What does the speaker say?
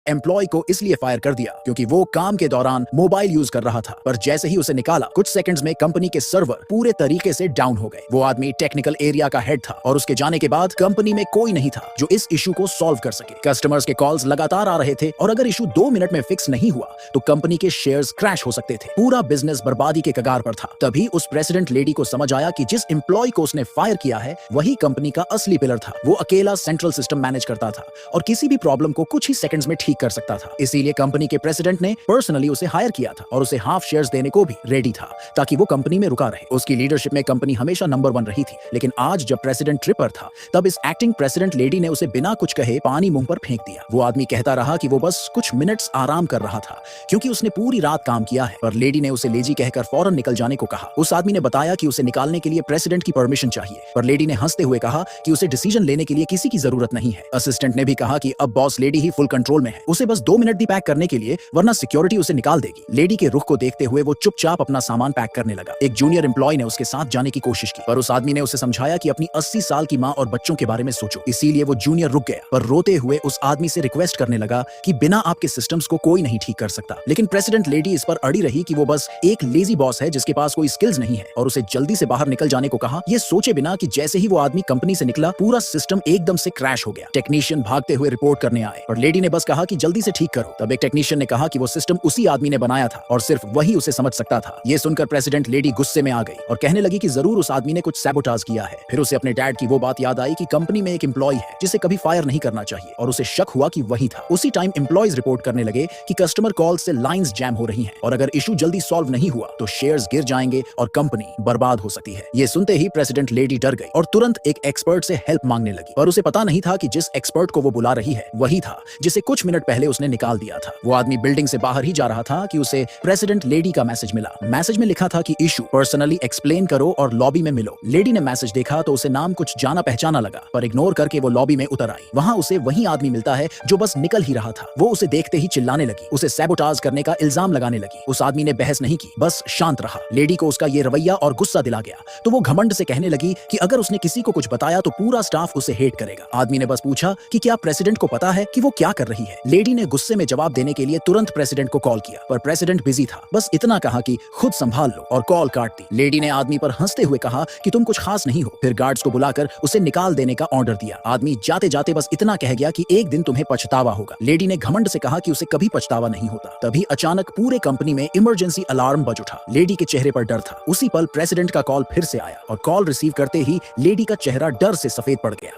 Employ को इसलिए fire कर दिया क्योंकि वो काम के दौरान मोबाइल यूज कर रहा था, पर जैसे ही उसे निकाला कुछ सेकंड्स में कंपनी के सर्वर पूरे तरीके से डाउन हो गए। वो आदमी टेक्निकल एरिया का हेड था और उसके जाने के बाद कंपनी में कोई नहीं था जो इस इशू को सॉल्व कर सके। कस्टमर्स के कॉल्स लगातार आ रहे थे और अगर इशू 2 मिनट में फिक्स नहीं हुआ तो कंपनी के शेयर्स क्रैश हो सकते थे। पूरा बिजनेस बर्बादी के कगार पर था। तभी उस प्रेसिडेंट लेडी को समझ आया कि जिस एम्प्लॉय को उसने फायर किया है वही कंपनी का असली पिलर था। वो अकेला सेंट्रल सिस्टम मैनेज करता था और किसी भी प्रॉब्लम को कुछ ही सेकंड्स में ठीक कर सकता था। इसीलिए कंपनी के प्रेसिडेंट ने पर्सनली उसे हायर किया था और उसे हाफ शेयर्स देने को भी रेडी था ताकि वो कंपनी में रुका रहे। उसकी लीडरशिप में कंपनी हमेशा नंबर 1 रही थी, लेकिन आज जब प्रेसिडेंट ट्रिपर था तब इस एक्टिंग प्रेसिडेंट लेडी ने उसे बिना कुछ कहे पानी मुंह पर फेंक दिया। वो आदमी कहता रहा कि वो बस कुछ मिनट्स आराम कर रहा था क्योंकि उसने पूरी रात काम किया है, पर लेडी ने उसे लेजी कहकर फौरन निकल जाने को कहा। उस आदमी ने बताया कि उसे निकालने के लिए प्रेसिडेंट की परमिशन चाहिए, पर लेडी ने हंसते हुए कहा कि उसे डिसीजन लेने के लिए किसी की जरूरत नहीं है। असिस्टेंट ने भी कहा कि अब बॉस लेडी ही फुल कंट्रोल में है, उसे बस 2 मिनट दी पैक करने के लिए, वरना सिक्योरिटी उसे निकाल देगी। लेडी के रुख को देखते हुए वो चुपचाप अपना सामान पैक करने लगा। एक जूनियर एम्प्लॉय ने उसके साथ जाने की कोशिश की, पर उस आदमी ने उसे समझाया कि अपनी 80 साल की माँ और बच्चों के बारे में सोचो। इसीलिए वो जूनियर रुक गया, पर रोते हुए उस आदमी से रिक्वेस्ट करने लगा कि बिना आपके सिस्टम्स को कोई नहीं ठीक कर सकता। लेकिन प्रेसिडेंट लेडी इस पर अड़ी रही कि वो बस एक लेजी बॉस है जिसके पास कोई स्किल्स नहीं है और उसे जल्दी से बाहर निकल जाने को कहा। ये सोचे बिना कि जैसे ही वो आदमी कंपनी से निकला पूरा सिस्टम एकदम से क्रैश हो गया। टेक्नीशियन भागते हुए रिपोर्ट करने आए, पर लेडी ने बस कहा कि जल्दी से ठीक करो। तब एक टेक्नीशियन ने कहा कि वो सिस्टम उसी आदमी ने बनाया था और सिर्फ वही उसे समझ सकता था। ये सुनकर प्रेसिडेंट लेडी गुस्से में आ गई और कहने लगी कि जरूर उस आदमी ने कुछ सैबोटाज किया है। फिर उसे अपने डैड की वो बात याद आई कि कंपनी में एक एम्प्लॉय है जिसे कभी फायर नहीं करना चाहिए और उसे शक हुआ कि वही था। उसी टाइम एम्प्लॉयज रिपोर्ट करने लगे कि कस्टमर कॉल से लाइंस जैम हो रही हैं और अगर इशू जल्दी सॉल्व नहीं हुआ तो शेयर्स गिर जाएंगे और कंपनी बर्बाद हो सकती है। ये सुनते ही प्रेसिडेंट लेडी डर गई और तुरंत एक एक्सपर्ट से हेल्प मांगने लगी, पर उसे पता नहीं था कि जिस एक्सपर्ट को वो बुला रही है वही था जिसे कुछ मिनट पहले उसने निकाल दिया था। वो आदमी बिल्डिंग से बाहर ही जा रहा था कि उसे प्रेसिडेंट लेडी का मैसेज मिला। मैसेज में लिखा था कि इशू पर्सनली एक्सप्लेन करो और लॉबी में मिलो। लेडी ने मैसेज देखा तो उसे नाम कुछ जाना पहचाना लगा, पर इग्नोर करके वो लॉबी में उतर आई। वहां उसे वही आदमी मिलता है जो बस निकल ही रहा था। वो उसे देखते ही चिल्लाने लगी, उसे सैबोटाज करने का इल्जाम लगाने लगी। उस आदमी ने बहस नहीं की, बस शांत रहा। लेडी को उसका ये रवैया और गुस्सा दिला गया तो वो घमंड से कहने लगी कि अगर उसने किसी को कुछ बताया तो पूरा स्टाफ उसे हेट करेगा। आदमी ने बस पूछा कि क्या प्रेसिडेंट को पता है कि वो क्या कर रही है। लेडी ने गुस्से में जवाब देने के लिए तुरंत प्रेसिडेंट को कॉल किया, पर प्रेसिडेंट बिजी था। बस इतना कहा कि खुद संभाल लो और कॉल काट दी। लेडी ने आदमी पर हंसते हुए कहा कि तुम कुछ खास नहीं हो। फिर गार्ड्स को बुलाकर उसे निकाल देने का ऑर्डर दिया। आदमी जाते जाते बस इतना कह गया कि एक दिन तुम्हें पछतावा होगा। लेडी ने घमंड से कहा कि उसे कभी पछतावा नहीं होता। तभी अचानक पूरे कंपनी में इमरजेंसी अलार्म बज उठा। लेडी के चेहरे पर डर था। उसी पल प्रेसिडेंट का कॉल फिर से आया और कॉल रिसीव करते ही लेडी का चेहरा डर से सफेद पड़ गया।